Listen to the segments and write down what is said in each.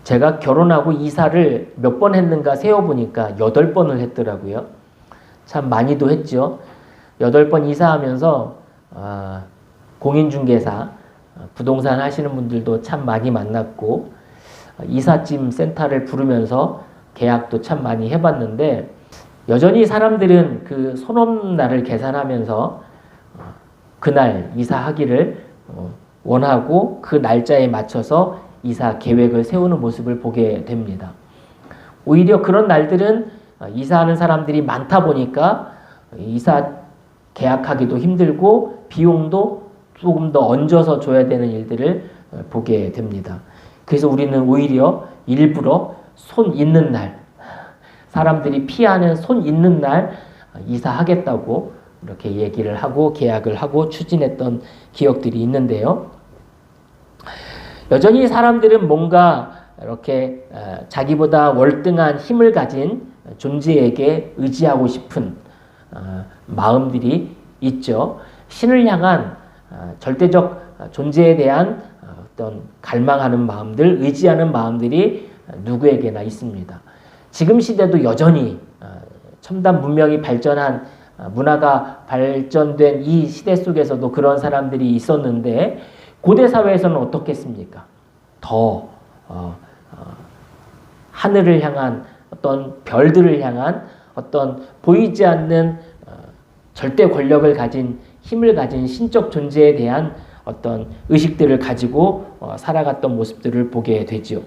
제가 결혼하고 이사를 몇 번 했는가 세어보니까 8번을 했더라고요. 참 많이도 했죠. 8번 이사하면서 공인중개사, 부동산 하시는 분들도 참 많이 만났고, 이삿짐 센터를 부르면서 계약도 참 많이 해봤는데, 여전히 사람들은 그 손업날을 계산하면서 그날 이사하기를 원하고 그 날짜에 맞춰서 이사 계획을 세우는 모습을 보게 됩니다. 오히려 그런 날들은 이사하는 사람들이 많다 보니까 이사 계약하기도 힘들고 비용도 조금 더 얹어서 줘야 되는 일들을 보게 됩니다. 그래서 우리는 오히려 일부러 손 있는 날, 사람들이 피하는 손 있는 날 이사하겠다고 이렇게 얘기를 하고 계약을 하고 추진했던 기억들이 있는데요. 여전히 사람들은 뭔가 이렇게 자기보다 월등한 힘을 가진 존재에게 의지하고 싶은 마음들이 있죠. 신을 향한 절대적 존재에 대한 어떤 갈망하는 마음들, 의지하는 마음들이 누구에게나 있습니다. 지금 시대도 여전히 첨단 문명이 발전한 문화가 발전된 이 시대 속에서도 그런 사람들이 있었는데 고대 사회에서는 어떻겠습니까? 더 하늘을 향한 어떤 별들을 향한 어떤 보이지 않는 절대 권력을 가진 힘을 가진 신적 존재에 대한 어떤 의식들을 가지고 살아갔던 모습들을 보게 되죠.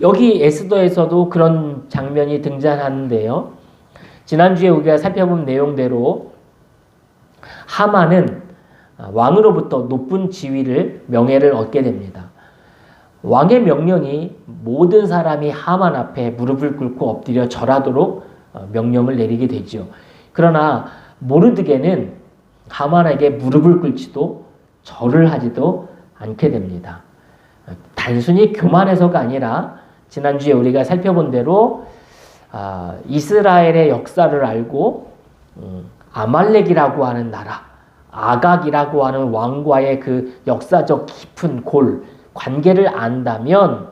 여기 에스더에서도 그런 장면이 등장하는데요. 지난주에 우리가 살펴본 내용대로 하만은 왕으로부터 높은 지위를 명예를 얻게 됩니다. 왕의 명령이 모든 사람이 하만 앞에 무릎을 꿇고 엎드려 절하도록 명령을 내리게 되죠. 그러나 모르드게는 하만에게 무릎을 꿇지도 절을 하지도 않게 됩니다. 단순히 교만해서가 아니라 지난주에 우리가 살펴본 대로 이스라엘의 역사를 알고 아말렉이라고 하는 나라, 아각이라고 하는 왕과의 그 역사적 깊은 관계를 안다면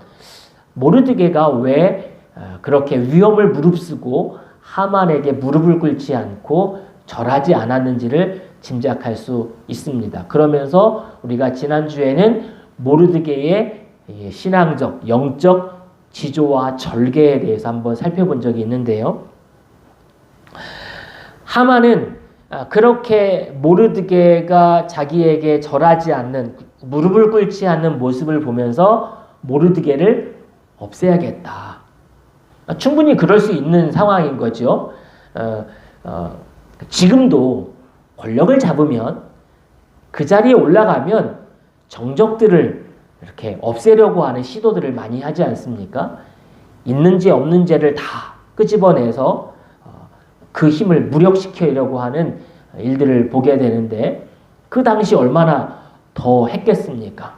모르드게가 왜 그렇게 위험을 무릅쓰고 하만에게 무릎을 꿇지 않고 절하지 않았는지를 짐작할 수 있습니다. 그러면서 우리가 지난주에는 모르드게의 신앙적, 영적 지조와 절개에 대해서 한번 살펴본 적이 있는데요. 하만은 그렇게 모르드게가 자기에게 절하지 않는, 무릎을 꿇지 않는 모습을 보면서 모르드게를 없애야겠다. 충분히 그럴 수 있는 상황인 거죠. 지금도 권력을 잡으면 그 자리에 올라가면 정적들을 이렇게 없애려고 하는 시도들을 많이 하지 않습니까? 있는지 없는지를 다 끄집어내서 그 힘을 무력시키려고 하는 일들을 보게 되는데 그 당시 얼마나 더 했겠습니까?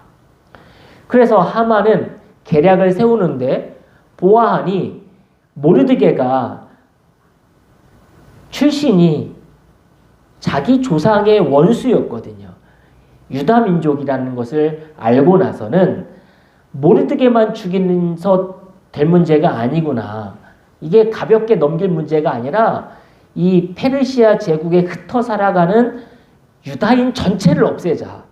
그래서 하만은 계략을 세우는데 보아하니 모르드게가 출신이 자기 조상의 원수였거든요. 유다 민족이라는 것을 알고 나서는 모르드게만 죽이면서 될 문제가 아니구나. 이게 가볍게 넘길 문제가 아니라 이 페르시아 제국에 흩어 살아가는 유다인 전체를 없애자.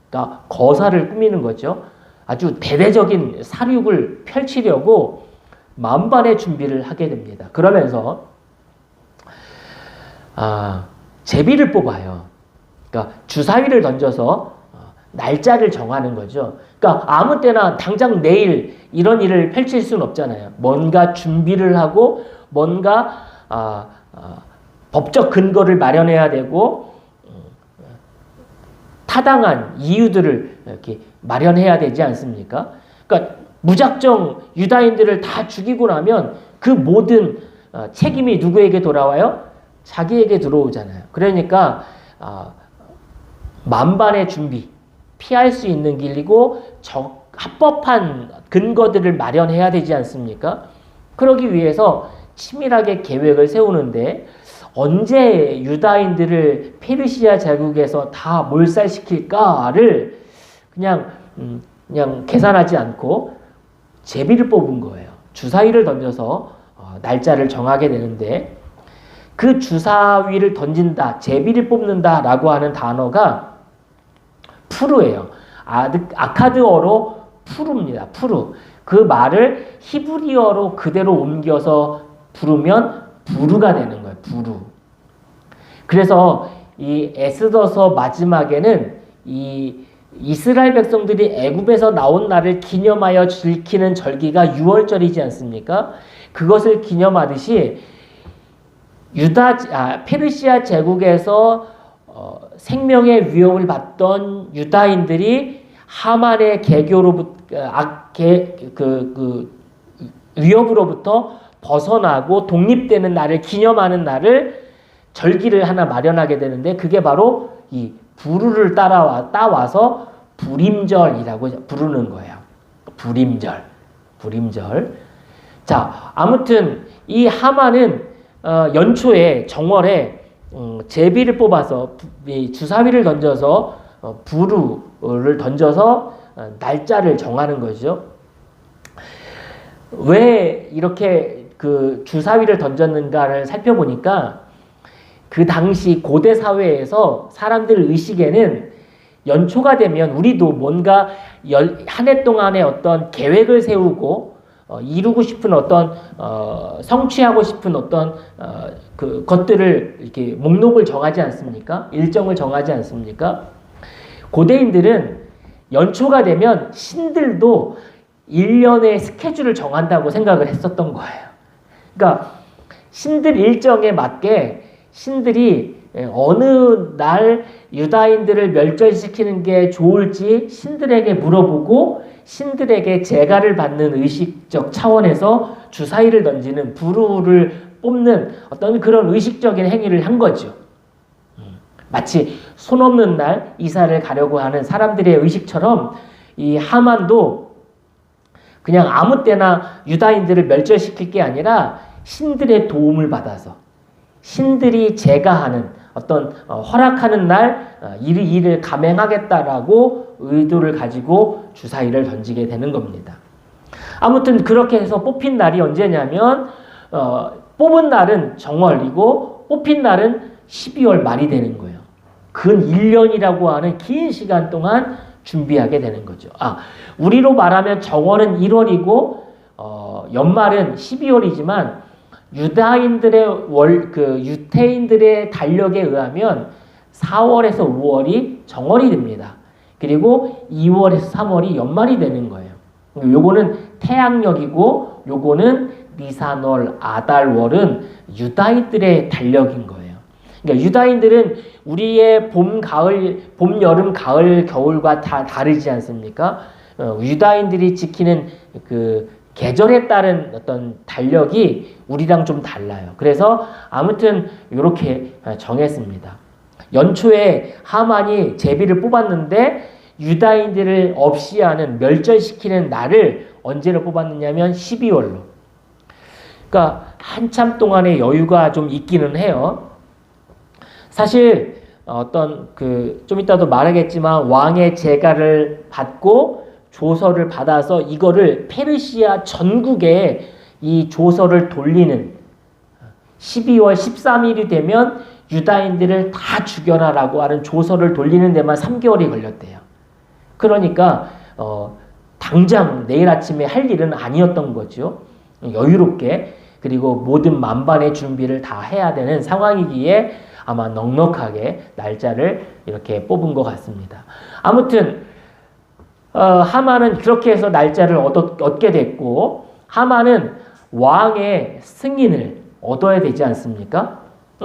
그러니까 거사를 꾸미는 거죠. 아주 대대적인 사륙을 펼치려고 만반의 준비를 하게 됩니다. 그러면서 제비를 뽑아요. 그러니까 주사위를 던져서 날짜를 정하는 거죠. 그러니까 아무 때나 당장 내일 이런 일을 펼칠 수는 없잖아요. 뭔가 준비를 하고 뭔가 법적 근거를 마련해야 되고 타당한 이유들을 이렇게 마련해야 되지 않습니까? 그러니까 무작정 유다인들을 다 죽이고 나면 그 모든 책임이 누구에게 돌아와요? 자기에게 들어오잖아요. 그러니까 만반의 준비, 피할 수 있는 길이고 합법한 근거들을 마련해야 되지 않습니까? 그러기 위해서 치밀하게 계획을 세우는데 언제 유다인들을 페르시아 제국에서 다 몰살시킬까를 그냥 계산하지 않고 제비를 뽑은 거예요. 주사위를 던져서 날짜를 정하게 되는데 그 주사위를 던진다, 제비를 뽑는다라고 하는 단어가 푸르예요. 아카드어로 푸르입니다. 푸르. 그 말을 히브리어로 그대로 옮겨서 부르면 부르가 되는 거예요. 부르. 그래서 이 에스더서 마지막에는 이 이스라엘 백성들이 애굽에서 나온 날을 기념하여 지키는 절기가 유월절이지 않습니까? 그것을 기념하듯이 페르시아 제국에서 생명의 위협을 받던 유다인들이 하만의 위협으로부터 벗어나고 독립되는 날을 기념하는 날을 절기를 하나 마련하게 되는데 그게 바로 이 부르를 따와서 불임절이라고 부르는 거예요. 불임절. 자, 아무튼 이 하만은 연초에 정월에 제비를 뽑아서 주사위를 던져서 부르를 던져서 날짜를 정하는 거죠. 왜 이렇게 그 주사위를 던졌는가를 살펴보니까 그 당시 고대 사회에서 사람들 의식에는 연초가 되면 우리도 뭔가 한 해 동안의 어떤 계획을 세우고 이루고 싶은 어떤 성취하고 싶은 어떤 그 것들을 이렇게 목록을 정하지 않습니까? 일정을 정하지 않습니까? 고대인들은 연초가 되면 신들도 1년의 스케줄을 정한다고 생각을 했었던 거예요. 그러니까 신들 일정에 맞게 신들이 어느 날 유다인들을 멸절시키는 게 좋을지 신들에게 물어보고 신들에게 제가를 받는 의식적 차원에서 주사위를 던지는 부르를 뽑는 어떤 그런 의식적인 행위를 한 거죠. 마치 손 없는 날 이사를 가려고 하는 사람들의 의식처럼 이 하만도 그냥 아무 때나 유다인들을 멸절시킬 게 아니라 신들의 도움을 받아서 신들이 제가하는 어떤 허락하는 날 이 일을 감행하겠다라고 의도를 가지고 주사위를 던지게 되는 겁니다. 아무튼 그렇게 해서 뽑힌 날이 언제냐면 뽑은 날은 정월이고 뽑힌 날은 12월 말이 되는 거예요. 근 1년이라고 하는 긴 시간 동안 준비하게 되는 거죠. 우리로 말하면 정월은 1월이고 연말은 12월이지만 유다인들의 유태인들의 달력에 의하면 4월에서 5월이 정월이 됩니다. 그리고 2월에서 3월이 연말이 되는 거예요. 요거는 태양력이고 요거는 니산월, 아달월은 유다인들의 달력인 거예요. 그러니까 유다인들은 우리의 봄, 여름, 가을, 겨울과 다 다르지 않습니까? 유다인들이 지키는 그 계절에 따른 어떤 달력이 우리랑 좀 달라요. 그래서 아무튼 이렇게 정했습니다. 연초에 하만이 제비를 뽑았는데 유다인들을 없이하는 멸절시키는 날을 언제로 뽑았느냐면 12월로. 그러니까 한참 동안의 여유가 좀 있기는 해요. 사실 좀 이따도 말하겠지만 왕의 제가를 받고 조서를 받아서 이거를 페르시아 전국에 이 조서를 돌리는 12월 13일이 되면 유다인들을 다 죽여라라고 하는 조서를 돌리는 데만 3개월이 걸렸대요. 그러니까 당장 내일 아침에 할 일은 아니었던 거죠. 여유롭게 그리고 모든 만반의 준비를 다 해야 되는 상황이기에 아마 넉넉하게 날짜를 이렇게 뽑은 것 같습니다. 아무튼 하만은 그렇게 해서 날짜를 얻게 됐고 하만은 왕의 승인을 얻어야 되지 않습니까?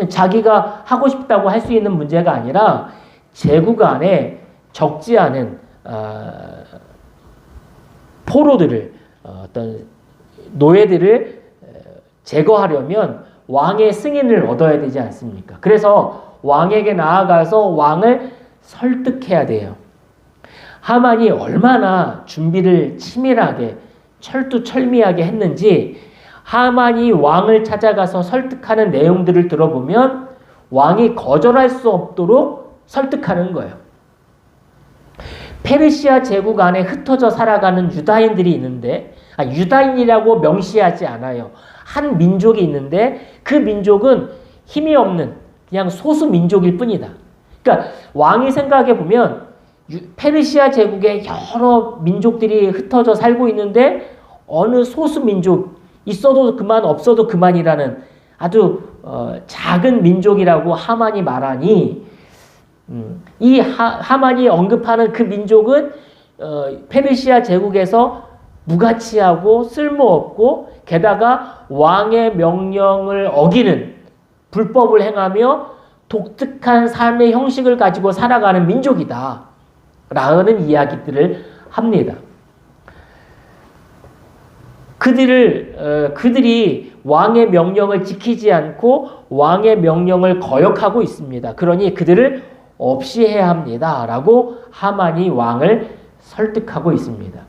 자기가 하고 싶다고 할 수 있는 문제가 아니라 제국 안에 적지 않은 포로들을 어떤 노예들을 제거하려면 왕의 승인을 얻어야 되지 않습니까? 그래서 왕에게 나아가서 왕을 설득해야 돼요. 하만이 얼마나 준비를 치밀하게 철두철미하게 했는지 하만이 왕을 찾아가서 설득하는 내용들을 들어보면 왕이 거절할 수 없도록 설득하는 거예요. 페르시아 제국 안에 흩어져 살아가는 유다인들이 있는데 유다인이라고 명시하지 않아요. 한 민족이 있는데 그 민족은 힘이 없는 그냥 소수 민족일 뿐이다. 그러니까 왕이 생각해 보면 페르시아 제국에 여러 민족들이 흩어져 살고 있는데 어느 소수 민족 있어도 그만 없어도 그만이라는 아주 작은 민족이라고 하만이 말하니 이 하만이 언급하는 그 민족은 페르시아 제국에서 무가치하고 쓸모없고 게다가 왕의 명령을 어기는 불법을 행하며 독특한 삶의 형식을 가지고 살아가는 민족이다 라는 이야기들을 합니다. 그들이 왕의 명령을 지키지 않고 왕의 명령을 거역하고 있습니다. 그러니 그들을 없이 해야 합니다 라고 하만이 왕을 설득하고 있습니다.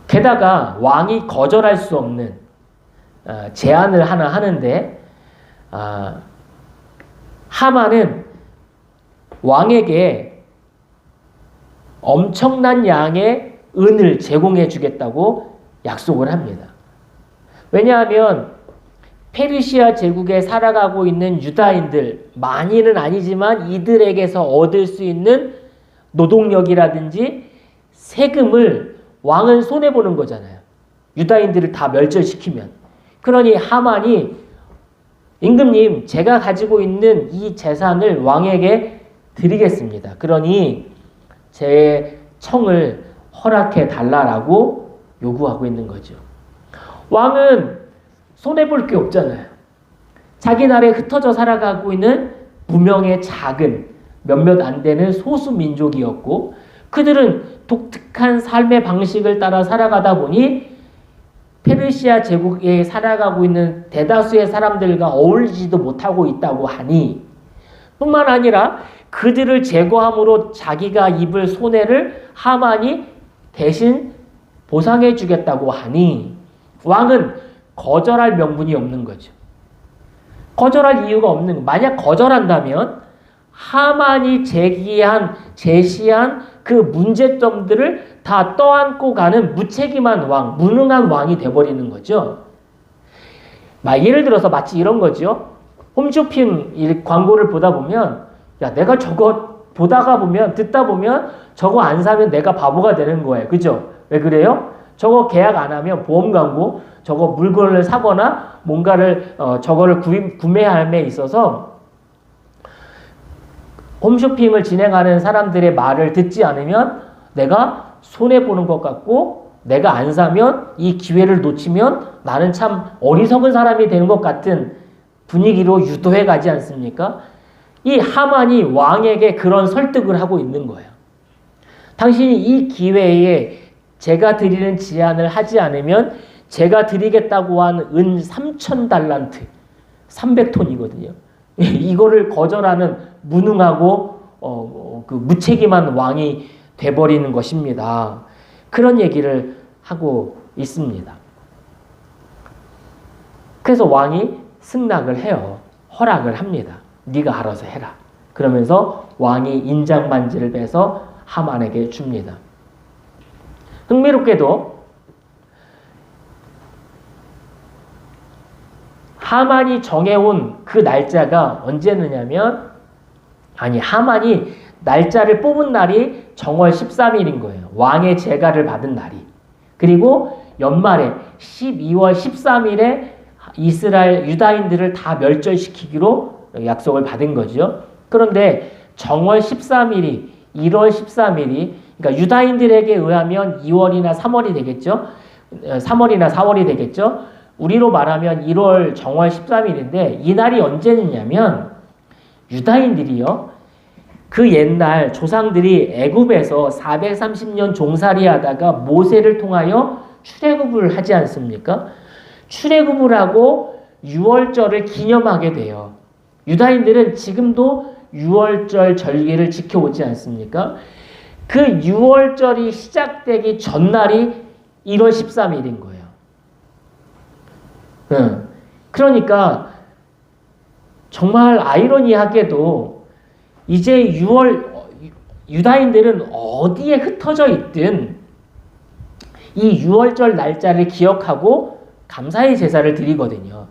게다가 왕이 거절할 수 없는 제안을 하나 하는데 하만은 왕에게 엄청난 양의 은을 제공해 주겠다고 약속을 합니다. 왜냐하면 페르시아 제국에 살아가고 있는 유다인들, 많이는 아니지만 이들에게서 얻을 수 있는 노동력이라든지 세금을 왕은 손해보는 거잖아요. 유다인들을 다 멸절시키면. 그러니 하만이 임금님, 제가 가지고 있는 이 재산을 왕에게 드리겠습니다. 그러니 제 청을 허락해 달라라고 요구하고 있는 거죠. 왕은 손해볼 게 없잖아요. 자기 나라에 흩어져 살아가고 있는 무명의 작은 몇몇 안 되는 소수 민족이었고 그들은 독특한 삶의 방식을 따라 살아가다 보니 페르시아 제국에 살아가고 있는 대다수의 사람들과 어울리지도 못하고 있다고 하니 뿐만 아니라 그들을 제거함으로 자기가 입을 손해를 하만이 대신 보상해 주겠다고 하니 왕은 거절할 명분이 없는 거죠. 거절할 이유가 없는 거. 만약 거절한다면 하만이 제시한 그 문제점들을 다 떠안고 가는 무책임한 왕, 무능한 왕이 돼버리는 거죠. 예를 들어서 마치 이런 거죠. 홈쇼핑 광고를 보다 보면 야, 내가 저거 보다가 보면 듣다 보면 저거 안 사면 내가 바보가 되는 거예요. 그죠? 왜 그래요? 저거 계약 안 하면 보험 광고 저거 물건을 사거나 뭔가를 저거를 구매함에 있어서 홈쇼핑을 진행하는 사람들의 말을 듣지 않으면 내가 손해보는 것 같고 내가 안 사면 이 기회를 놓치면 나는 참 어리석은 사람이 되는 것 같은 분위기로 유도해 가지 않습니까? 이 하만이 왕에게 그런 설득을 하고 있는 거예요. 당신이 이 기회에 제가 드리는 제안을 하지 않으면 제가 드리겠다고 한 은 3,000달란트, 300톤이거든요. 이거를 거절하는 무능하고 그 무책임한 왕이 돼버리는 것입니다. 그런 얘기를 하고 있습니다. 그래서 왕이 승낙을 해요. 허락을 합니다. 네가 알아서 해라. 그러면서 왕이 인장반지를 빼서 하만에게 줍니다. 흥미롭게도 하만이 정해온 그 날짜가 언제느냐면 하만이 날짜를 뽑은 날이 정월 13일인 거예요. 왕의 제가를 받은 날이. 그리고 연말에 12월 13일에 이스라엘 유다인들을 다 멸절시키기로 약속을 받은 거죠. 그런데 정월 13일이 1월 13일이 그러니까 유다인들에게 의하면 2월이나 3월이 되겠죠. 3월이나 4월이 되겠죠. 우리로 말하면 1월 정월 13일인데 이 날이 언제냐면 유다인들이요. 그 옛날 조상들이 애굽에서 430년 종살이 하다가 모세를 통하여 출애굽을 하지 않습니까? 출애굽을 하고 유월절을 기념하게 돼요. 유다인들은 지금도 유월절 절기를 지켜오지 않습니까? 그 유월절이 시작되기 전날이 1월 13일인 거예요. 그러니까 정말 아이러니하게도 이제 유다인들은 어디에 흩어져 있든 이 유월절 날짜를 기억하고 감사의 제사를 드리거든요.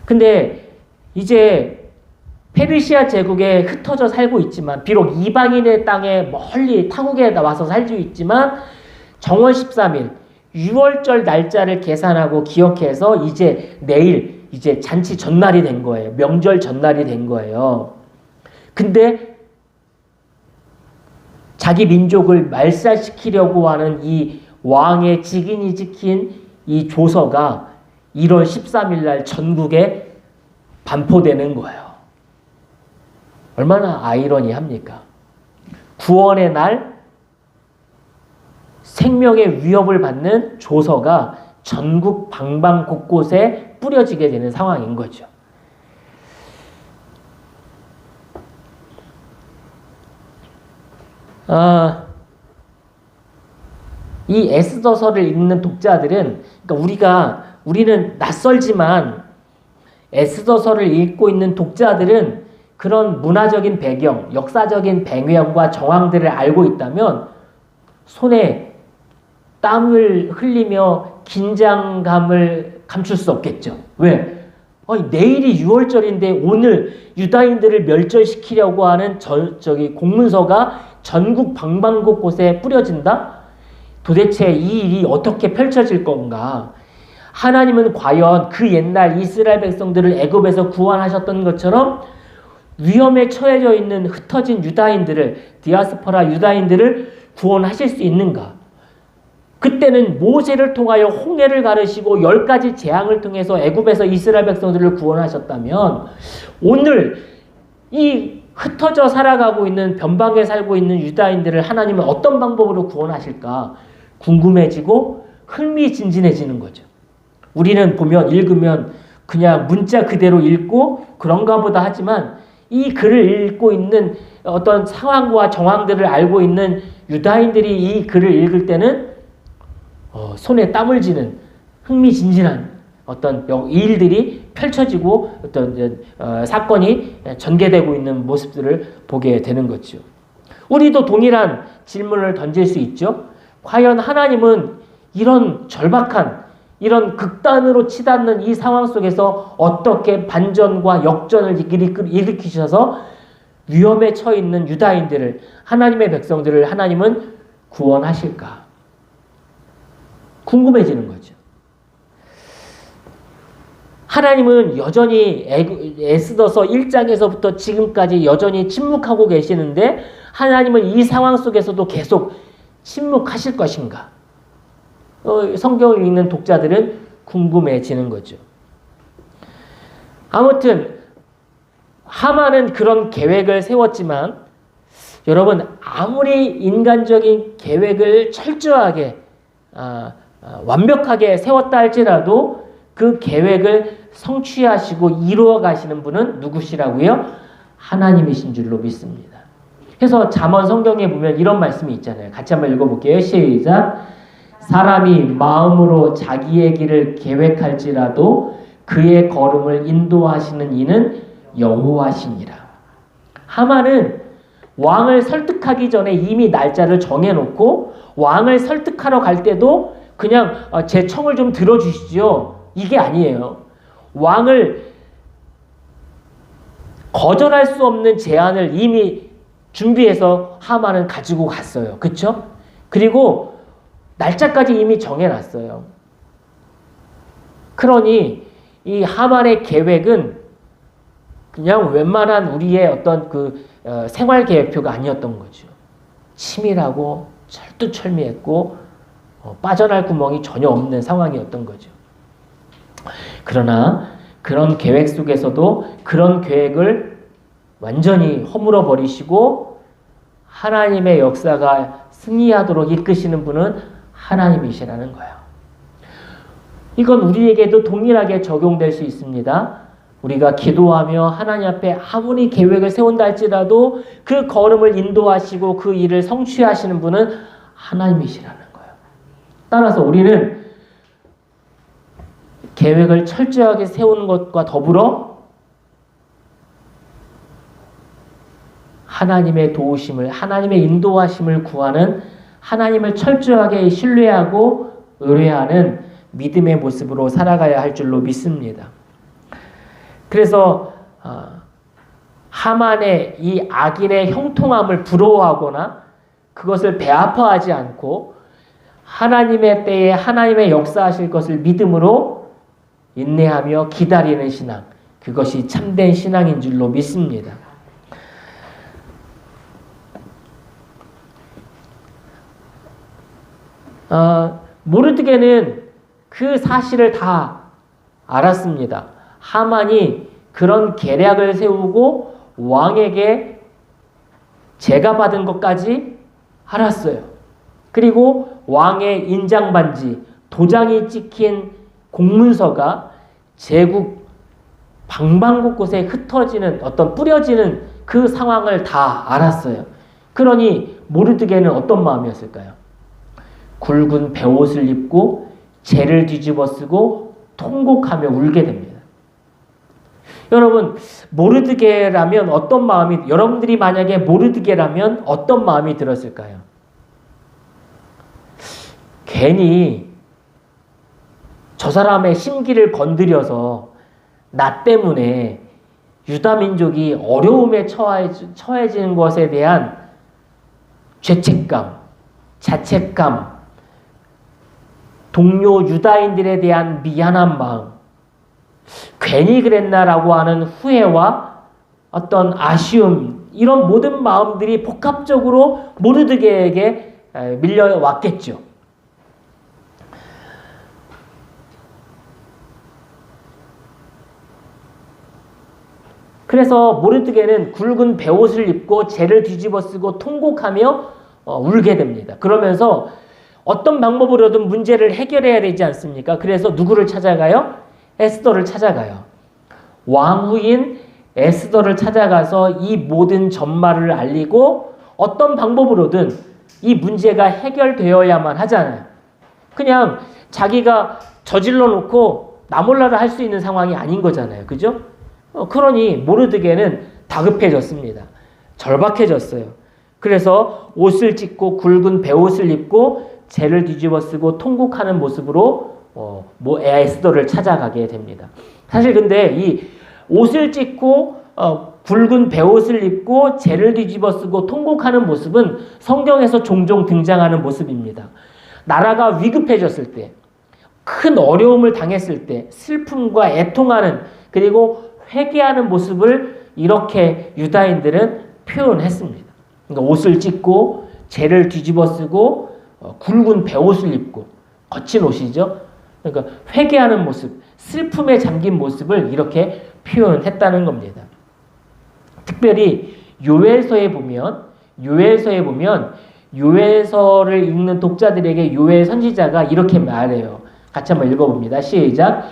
근데 이제 페르시아 제국에 흩어져 살고 있지만, 비록 이방인의 땅에 멀리 타국에 와서 살고 있지만, 정월 13일 유월절 날짜를 계산하고 기억해서 이제 내일 이제 잔치 전날이 된 거예요. 명절 전날이 된 거예요. 근데 자기 민족을 말살시키려고 하는 이 왕의 직인이 찍힌 이 조서가 1월 13일 날 전국에 반포되는 거예요. 얼마나 아이러니합니까? 구원의 날 생명의 위협을 받는 조서가 전국 방방 곳곳에 뿌려지게 되는 상황인 거죠. 이 에스더서를 읽는 독자들은, 그러니까 우리는 낯설지만 에스더서를 읽고 있는 독자들은 그런 문화적인 배경, 역사적인 배경과 정황들을 알고 있다면 손에 땀을 흘리며 긴장감을 감출 수 없겠죠. 왜? 내일이 6월절인데 오늘 유다인들을 멸절시키려고 하는 저기 공문서가 전국 방방곳곳에 뿌려진다? 도대체 이 일이 어떻게 펼쳐질 건가? 하나님은 과연 그 옛날 이스라엘 백성들을 애굽에서 구원하셨던 것처럼 위험에 처해져 있는 흩어진 유다인들을, 디아스포라 유다인들을 구원하실 수 있는가? 그때는 모세를 통하여 홍해를 가르시고 10가지 재앙을 통해서 애굽에서 이스라엘 백성들을 구원하셨다면, 오늘 이 흩어져 살아가고 있는, 변방에 살고 있는 유다인들을 하나님은 어떤 방법으로 구원하실까 궁금해지고 흥미진진해지는 거죠. 우리는 보면, 읽으면 그냥 문자 그대로 읽고 그런가 보다 하지만, 이 글을 읽고 있는 어떤 상황과 정황들을 알고 있는 유다인들이 이 글을 읽을 때는 손에 땀을 쥐는 흥미진진한 어떤 일들이 펼쳐지고 어떤 사건이 전개되고 있는 모습들을 보게 되는 거죠. 우리도 동일한 질문을 던질 수 있죠. 과연 하나님은 이런 절박한, 이런 극단으로 치닫는 이 상황 속에서 어떻게 반전과 역전을 일으키셔서 위험에 처해 있는 유다인들을, 하나님의 백성들을 하나님은 구원하실까? 궁금해지는 거죠. 하나님은 여전히 에스더서 1장에서부터 지금까지 여전히 침묵하고 계시는데, 하나님은 이 상황 속에서도 계속 침묵하실 것인가? 성경을 읽는 독자들은 궁금해지는 거죠. 아무튼 하만은 그런 계획을 세웠지만, 여러분, 아무리 인간적인 계획을 철저하게 완벽하게 세웠다 할지라도 그 계획을 성취하시고 이루어 가시는 분은 누구시라고요? 하나님이신 줄로 믿습니다. 그래서 잠언 성경에 보면 이런 말씀이 있잖아요. 같이 한번 읽어볼게요. 시작. 사람이 마음으로 자기의 길을 계획할지라도 그의 걸음을 인도하시는 이는 여호와시니라. 하만은 왕을 설득하기 전에 이미 날짜를 정해놓고, 왕을 설득하러 갈 때도 그냥 제 청을 좀 들어주시죠, 이게 아니에요. 왕을 거절할 수 없는 제안을 이미 준비해서 하만은 가지고 갔어요. 그렇죠? 그리고 날짜까지 이미 정해놨어요. 그러니 이 하만의 계획은 그냥 웬만한 우리의 어떤 생활 계획표가 아니었던 거죠. 치밀하고 철두철미했고 빠져날 구멍이 전혀 없는 상황이었던 거죠. 그러나 그런 계획 속에서도 그런 계획을 완전히 허물어 버리시고 하나님의 역사가 승리하도록 이끄시는 분은 하나님이시라는 거예요. 이건 우리에게도 동일하게 적용될 수 있습니다. 우리가 기도하며 하나님 앞에 아무리 계획을 세운다 할지라도 그 걸음을 인도하시고 그 일을 성취하시는 분은 하나님이시라는 거예요. 따라서 우리는 계획을 철저하게 세우는 것과 더불어 하나님의 도우심을, 하나님의 인도하심을 구하는 하나님을 철저하게 신뢰하고 의뢰하는 믿음의 모습으로 살아가야 할 줄로 믿습니다. 그래서 하만의 이 악인의 형통함을 부러워하거나 그것을 배아파하지 않고 하나님의 때에 하나님의 역사하실 것을 믿음으로 인내하며 기다리는 신앙, 그것이 참된 신앙인 줄로 믿습니다. 모르드게는 그 사실을 다 알았습니다. 하만이 그런 계략을 세우고 왕에게 제가 받은 것까지 알았어요. 그리고 왕의 인장반지, 도장이 찍힌 공문서가 제국 방방곳곳에 흩어지는 어떤 뿌려지는 그 상황을 다 알았어요. 그러니 모르드게는 어떤 마음이었을까요? 굵은 베옷을 입고 재를 뒤집어 쓰고 통곡하며 울게 됩니다. 여러분, 모르드게라면 어떤 마음이, 여러분들이 만약에 모르드게라면 어떤 마음이 들었을까요? 괜히 저 사람의 심기를 건드려서 나 때문에 유다 민족이 어려움에 처해지는 것에 대한 죄책감, 자책감, 동료 유다인들에 대한 미안한 마음, 괜히 그랬나라고 하는 후회와 어떤 아쉬움, 이런 모든 마음들이 복합적으로 모르드게에게 밀려왔겠죠. 그래서 모르드게는 굵은 베옷을 입고 재를 뒤집어 쓰고 통곡하며 울게 됩니다. 그러면서 어떤 방법으로든 문제를 해결해야 되지 않습니까? 그래서 누구를 찾아가요? 에스더를 찾아가요. 왕후인 에스더를 찾아가서 이 모든 전말을 알리고 어떤 방법으로든 이 문제가 해결되어야만 하잖아요. 그냥 자기가 저질러 놓고 나 몰라라 할 수 있는 상황이 아닌 거잖아요. 그죠? 그러니 모르드게는 다급해졌습니다. 절박해졌어요. 그래서 옷을 찢고 굵은 베옷을 입고 재를 뒤집어 쓰고 통곡하는 모습으로 에스더를 찾아가게 됩니다. 사실 근데 이 옷을 찢고 굵은 베옷을 입고 재를 뒤집어 쓰고 통곡하는 모습은 성경에서 종종 등장하는 모습입니다. 나라가 위급해졌을 때, 큰 어려움을 당했을 때 슬픔과 애통하는, 그리고 회개하는 모습을 이렇게 유다인들은 표현했습니다. 그러니까 옷을 찢고 재를 뒤집어 쓰고 굵은 베옷을 입고, 거친 옷이죠. 그러니까 회개하는 모습, 슬픔에 잠긴 모습을 이렇게 표현했다는 겁니다. 특별히 요엘서에 보면 요엘서를 읽는 독자들에게 요엘 선지자가 이렇게 말해요. 같이 한번 읽어봅니다. 시작.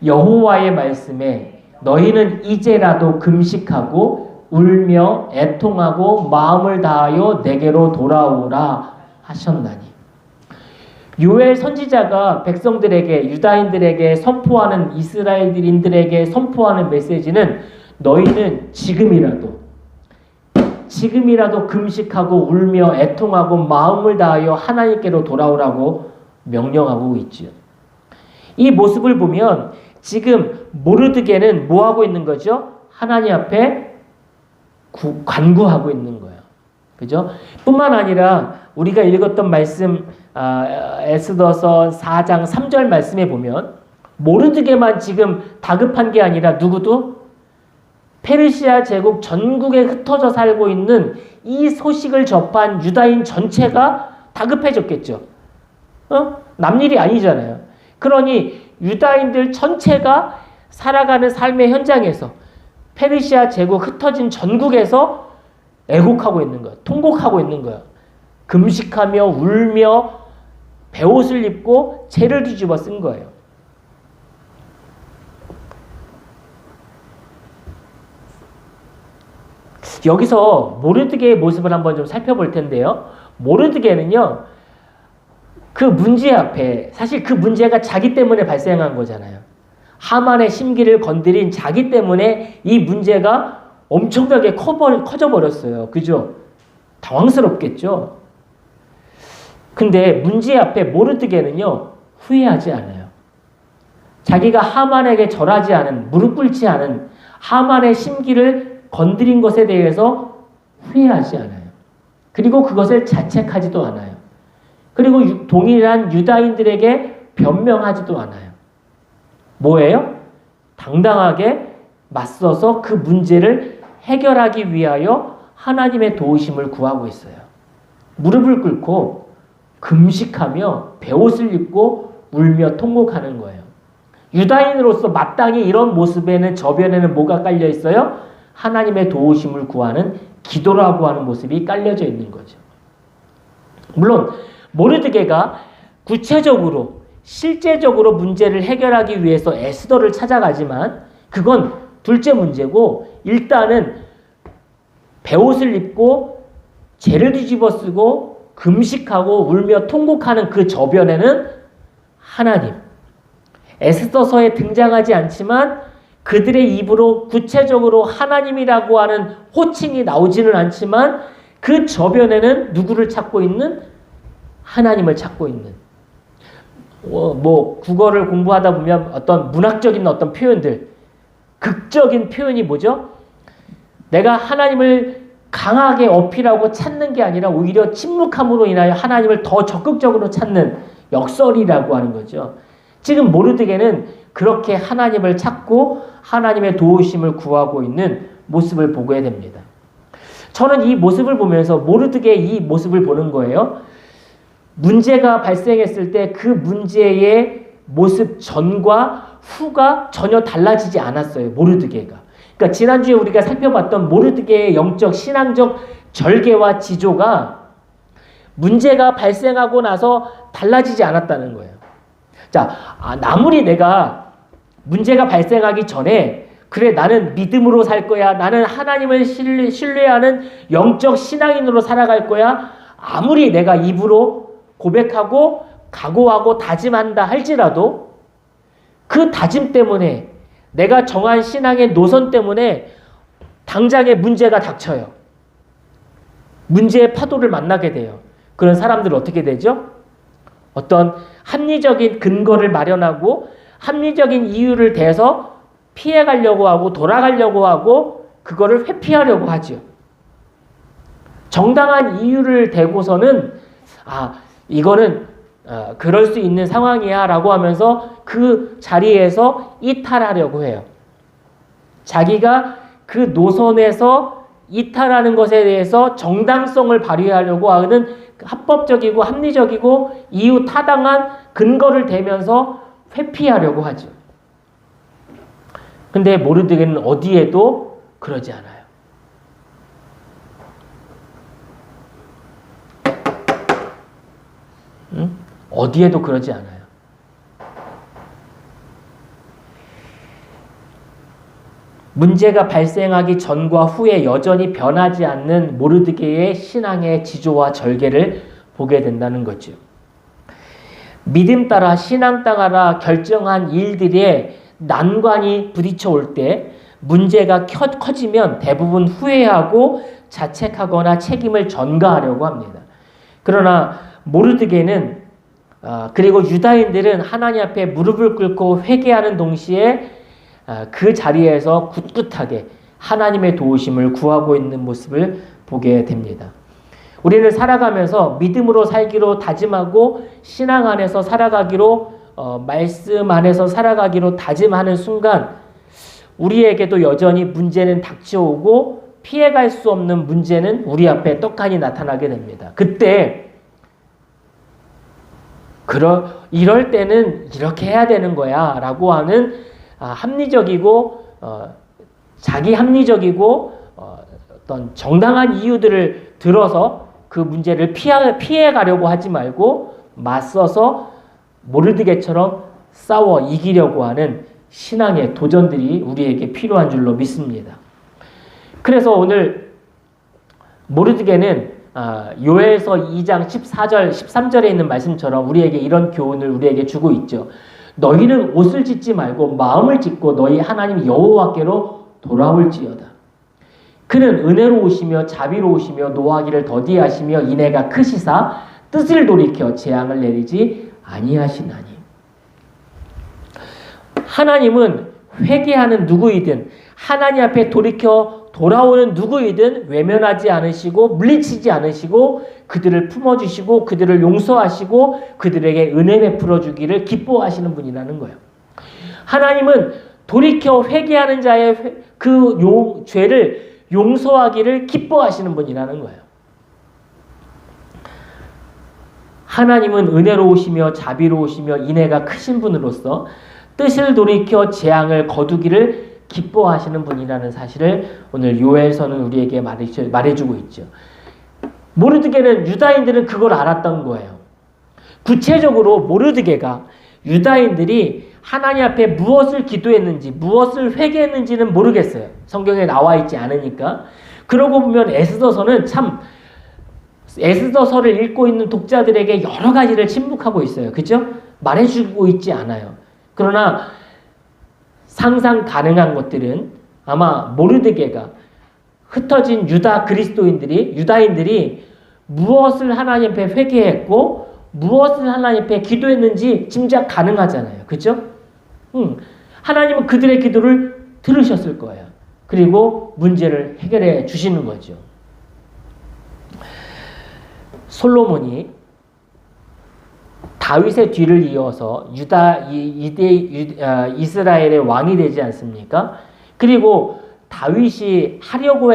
여호와의 말씀에 너희는 이제라도 금식하고 울며 애통하고 마음을 다하여 내게로 돌아오라 하셨나니. 요엘 선지자가 백성들에게, 유다인들에게 선포하는, 이스라엘인들에게 선포하는 메시지는 너희는 지금이라도 금식하고 울며 애통하고 마음을 다하여 하나님께로 돌아오라고 명령하고 있지요. 이 모습을 보면 지금 모르드게는 뭐 하고 있는 거죠? 하나님 앞에 간구하고 있는 거예요. 그죠? 뿐만 아니라 우리가 읽었던 말씀, 에스더서 4장 3절 말씀에 보면 모르드게만 지금 다급한 게 아니라 누구도 페르시아 제국 전국에 흩어져 살고 있는 이 소식을 접한 유다인 전체가 다급해졌겠죠. 남일이 아니잖아요. 그러니 유다인들 전체가 살아가는 삶의 현장에서 페르시아 제국 흩어진 전국에서 애곡하고 있는 거예요. 통곡하고 있는 거예요. 금식하며 울며 베옷을 입고 재를 뒤집어 쓴 거예요. 여기서 모르드게의 모습을 한번 좀 살펴볼 텐데요. 모르드게는요, 그 문제 앞에, 사실 그 문제가 자기 때문에 발생한 거잖아요. 하만의 심기를 건드린 자기 때문에 이 문제가 엄청나게 커져 버렸어요. 그죠? 당황스럽겠죠? 근데 문제 앞에 모르드게는요, 후회하지 않아요. 자기가 하만에게 절하지 않은, 무릎 꿇지 않은 하만의 심기를 건드린 것에 대해서 후회하지 않아요. 그리고 그것을 자책하지도 않아요. 그리고 동일한 유다인들에게 변명하지도 않아요. 뭐예요? 당당하게 맞서서 그 문제를 해결하기 위하여 하나님의 도우심을 구하고 있어요. 무릎을 꿇고 금식하며 베옷을 입고 울며 통곡하는 거예요. 유다인으로서 마땅히 이런 모습에는 저변에는 뭐가 깔려 있어요? 하나님의 도우심을 구하는 기도라고 하는 모습이 깔려져 있는 거죠. 물론 모르드게가 구체적으로 실제적으로 문제를 해결하기 위해서 에스더를 찾아가지만 그건 둘째 문제고, 일단은 베옷을 입고 죄를 뒤집어 쓰고 금식하고 울며 통곡하는 그 저변에는 하나님, 에스더서에 등장하지 않지만 그들의 입으로 구체적으로 하나님이라고 하는 호칭이 나오지는 않지만 그 저변에는 누구를 찾고 있는? 하나님을 찾고 있는. 국어를 공부하다 보면 어떤 문학적인 어떤 표현들, 극적인 표현이 뭐죠? 내가 하나님을 강하게 어필하고 찾는 게 아니라 오히려 침묵함으로 인하여 하나님을 더 적극적으로 찾는 역설이라고 하는 거죠. 지금 모르드게는 그렇게 하나님을 찾고 하나님의 도우심을 구하고 있는 모습을 보게 됩니다. 저는 이 모습을 보면서 모르드게의 이 모습을 보는 거예요. 문제가 발생했을 때 그 문제의 모습 전과 후가 전혀 달라지지 않았어요. 모르드게가. 그러니까 지난주에 우리가 살펴봤던 모르드게의 영적 신앙적 절개와 지조가 문제가 발생하고 나서 달라지지 않았다는 거예요. 자, 아무리 내가 문제가 발생하기 전에 그래 나는 믿음으로 살 거야, 나는 하나님을 신뢰하는 영적 신앙인으로 살아갈 거야, 아무리 내가 입으로 고백하고 각오하고 다짐한다 할지라도 그 다짐 때문에 내가 정한 신앙의 노선 때문에 당장에 문제가 닥쳐요. 문제의 파도를 만나게 돼요. 그런 사람들은 어떻게 되죠? 어떤 합리적인 근거를 마련하고 합리적인 이유를 대서 피해가려고 하고 돌아가려고 하고 그거를 회피하려고 하죠. 정당한 이유를 대고서는 이거는 그럴 수 있는 상황이야 라고 하면서 그 자리에서 이탈하려고 해요. 자기가 그 노선에서 이탈하는 것에 대해서 정당성을 발휘하려고 하는 합법적이고 합리적이고 이유 타당한 근거를 대면서 회피하려고 하죠. 근데 모르드게는 어디에도 그러지 않아요. 어디에도 그러지 않아요. 문제가 발생하기 전과 후에 여전히 변하지 않는 모르드게의 신앙의 지조와 절개를 보게 된다는 거죠. 믿음 따라 신앙 따라 결정한 일들에 난관이 부딪혀 올 때 문제가 커지면 대부분 후회하고 자책하거나 책임을 전가하려고 합니다. 그러나 모르드게는 그리고 유다인들은 하나님 앞에 무릎을 꿇고 회개하는 동시에 그 자리에서 굳굳하게 하나님의 도우심을 구하고 있는 모습을 보게 됩니다. 우리는 살아가면서 믿음으로 살기로 다짐하고 신앙 안에서 살아가기로 말씀 안에서 살아가기로 다짐하는 순간 우리에게도 여전히 문제는 닥쳐오고 피해갈 수 없는 문제는 우리 앞에 떡하니 나타나게 됩니다. 그때 이럴 때는 이렇게 해야 되는 거야 라고 하는 합리적이고 자기 합리적이고 어떤 정당한 이유들을 들어서 그 문제를 피해 가려고 하지 말고 맞서서 모르드게처럼 싸워 이기려고 하는 신앙의 도전들이 우리에게 필요한 줄로 믿습니다. 그래서 오늘 모르드게는 요엘서 2장 14절 13절에 있는 말씀처럼 우리에게 이런 교훈을 우리에게 주고 있죠. 너희는 옷을 찢지 말고 마음을 찢고 너희 하나님 여호와께로 돌아올지어다. 그는 은혜로우시며 자비로우시며 노하기를 더디하시며 인애가 크시사 뜻을 돌이켜 재앙을 내리지 아니하시나니. 하나님은 회개하는 누구이든 하나님 앞에 돌이켜 돌아오는 누구이든 외면하지 않으시고 물리치지 않으시고 그들을 품어주시고 그들을 용서하시고 그들에게 은혜 베풀어 주기를 기뻐하시는 분이라는 거예요. 하나님은 돌이켜 회개하는 자의 그 죄를 용서하기를 기뻐하시는 분이라는 거예요. 하나님은 은혜로우시며 자비로우시며 인애가 크신 분으로서 뜻을 돌이켜 재앙을 거두기를 기뻐하시는 분이라는 사실을 오늘 요엘서는 우리에게 말해주고 있죠. 모르드게는 유다인들은 그걸 알았던 거예요. 구체적으로 모르드게가 유다인들이 하나님 앞에 무엇을 기도했는지 무엇을 회개했는지는 모르겠어요. 성경에 나와 있지 않으니까. 그러고 보면 에스더서는 참 에스더서를 읽고 있는 독자들에게 여러 가지를 침묵하고 있어요. 그죠? 말해주고 있지 않아요. 그러나 상상 가능한 것들은 아마 모르드게가 흩어진 유다인들이 무엇을 하나님 앞에 회개했고 무엇을 하나님 앞에 기도했는지 짐작 가능하잖아요. 그죠? 하나님은 그들의 기도를 들으셨을 거예요. 그리고 문제를 해결해 주시는 거죠. 솔로몬이 다윗의 뒤를 이어서 이스라엘의 왕이 되지 않습니까? 그리고 다윗이 하려고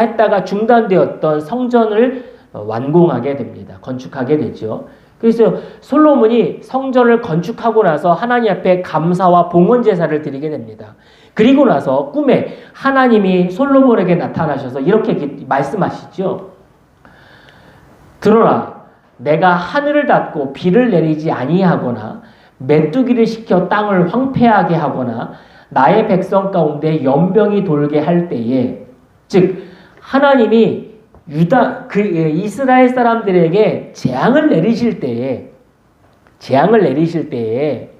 했다가 중단되었던 성전을 완공하게 됩니다. 건축하게 되죠. 그래서 솔로몬이 성전을 건축하고 나서 하나님 앞에 감사와 봉헌 제사를 드리게 됩니다. 그리고 나서 꿈에 하나님이 솔로몬에게 나타나셔서 이렇게 말씀하시죠. 들어라, 내가 하늘을 닫고 비를 내리지 아니하거나 메뚜기를 시켜 땅을 황폐하게 하거나 나의 백성 가운데 연병이 돌게 할 때에, 즉 하나님이 이스라엘 사람들에게 재앙을 내리실 때에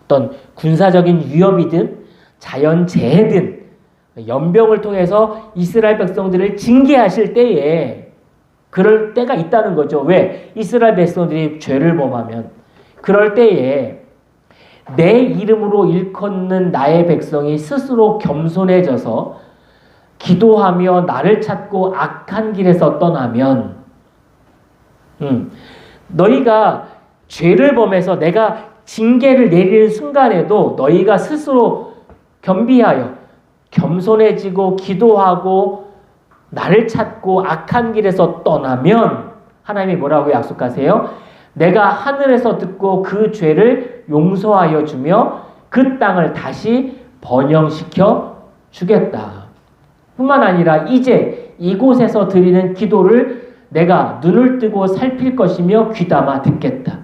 어떤 군사적인 위협이든 자연재해든 연병을 통해서 이스라엘 백성들을 징계하실 때에 그럴 때가 있다는 거죠. 왜? 이스라엘 백성들이 죄를 범하면 그럴 때에 내 이름으로 일컫는 나의 백성이 스스로 겸손해져서 기도하며 나를 찾고 악한 길에서 떠나면 너희가 죄를 범해서 내가 징계를 내리는 순간에도 너희가 스스로 겸비하여 겸손해지고 기도하고 나를 찾고 악한 길에서 떠나면 하나님이 뭐라고 약속하세요? 내가 하늘에서 듣고 그 죄를 용서하여 주며 그 땅을 다시 번영시켜 주겠다. 뿐만 아니라 이제 이곳에서 드리는 기도를 내가 눈을 뜨고 살필 것이며 귀담아 듣겠다.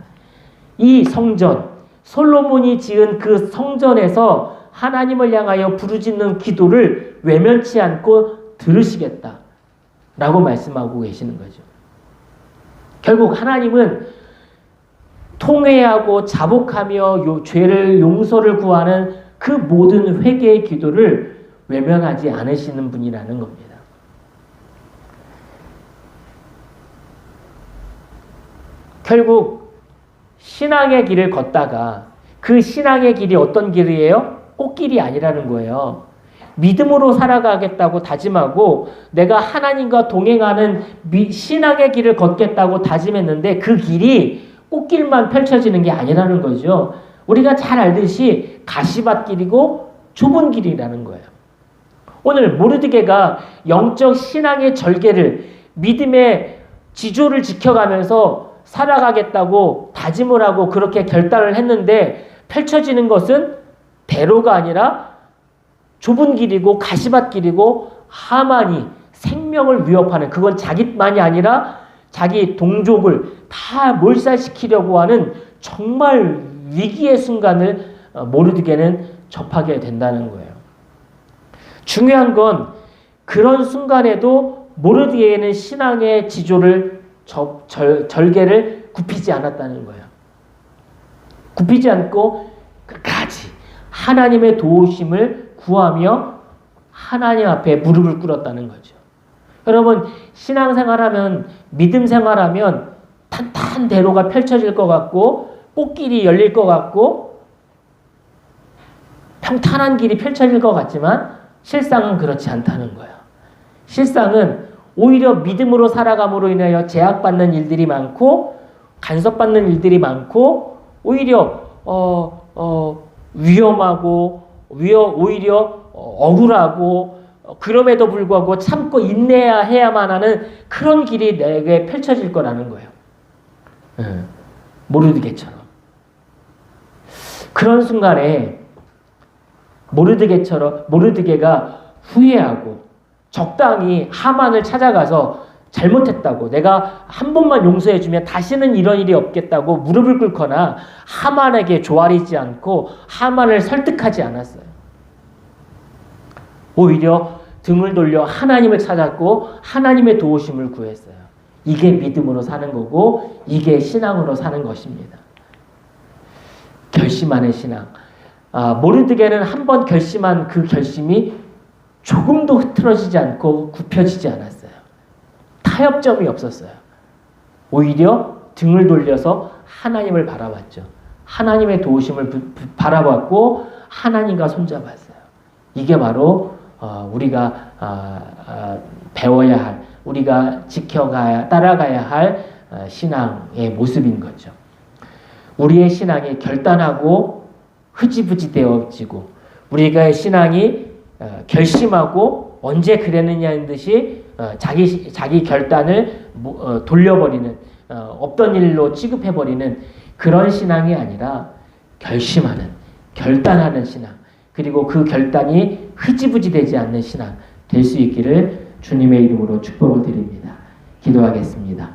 이 성전, 솔로몬이 지은 그 성전에서 하나님을 향하여 부르짖는 기도를 외면치 않고 들으시겠다 라고 말씀하고 계시는 거죠. 결국 하나님은 통회하고 자복하며 죄를 용서를 구하는 그 모든 회개의 기도를 외면하지 않으시는 분이라는 겁니다. 결국 신앙의 길을 걷다가 그 신앙의 길이 어떤 길이에요? 꽃길이 아니라는 거예요. 믿음으로 살아가겠다고 다짐하고 내가 하나님과 동행하는 신앙의 길을 걷겠다고 다짐했는데 그 길이 꽃길만 펼쳐지는 게 아니라는 거죠. 우리가 잘 알듯이 가시밭길이고 좁은 길이라는 거예요. 오늘 모르드게가 영적 신앙의 절개를 믿음의 지조를 지켜가면서 살아가겠다고 다짐을 하고 그렇게 결단을 했는데 펼쳐지는 것은 대로가 아니라 좁은 길이고 가시밭길이고 하만이 생명을 위협하는, 그건 자기만이 아니라 자기 동족을 다 몰살시키려고 하는 정말 위기의 순간을 모르드게는 접하게 된다는 거예요. 중요한 건 그런 순간에도 모르드게는 신앙의 지조를 절개를 굽히지 않았다는 거예요. 굽히지 않고 끝까지 하나님의 도우심을 구하며 하나님 앞에 무릎을 꿇었다는 거죠. 여러분 신앙생활하면 믿음 생활하면 탄탄대로가 펼쳐질 것 같고 꽃길이 열릴 것 같고 평탄한 길이 펼쳐질 것 같지만 실상은 그렇지 않다는 거예요. 실상은 오히려 믿음으로 살아감으로 인하여 제약받는 일들이 많고 간섭받는 일들이 많고 오히려 위험하고 오히려 억울하고 그럼에도 불구하고 참고 인내해야만 하는 그런 길이 내게 펼쳐질 거라는 거예요. 모르드게처럼. 그런 순간에 모르드게가 후회하고 적당히 하만을 찾아가서 잘못했다고 내가 한 번만 용서해주면 다시는 이런 일이 없겠다고 무릎을 꿇거나 하만에게 조아리지 않고 하만을 설득하지 않았어요. 오히려 등을 돌려 하나님을 찾았고 하나님의 도우심을 구했어요. 이게 믿음으로 사는 거고 이게 신앙으로 사는 것입니다. 결심하는 신앙. 모르드게는 한 번 결심한 그 결심이 조금도 흐트러지지 않고 굽혀지지 않았어요. 타협점이 없었어요. 오히려 등을 돌려서 하나님을 바라봤죠. 하나님의 도우심을 바라봤고 하나님과 손잡았어요. 이게 바로 우리가 배워야 할, 우리가 따라가야 할 신앙의 모습인 거죠. 우리의 신앙이 결단하고 흐지부지 되어지고 우리가 신앙이 결심하고 언제 그랬느냐는 듯이 자기 결단을 돌려버리는 없던 일로 취급해버리는 그런 신앙이 아니라 결심하는 결단하는 신앙 그리고 그 결단이 흐지부지 되지 않는 신앙 될 수 있기를 주님의 이름으로 축복을 드립니다. 기도하겠습니다.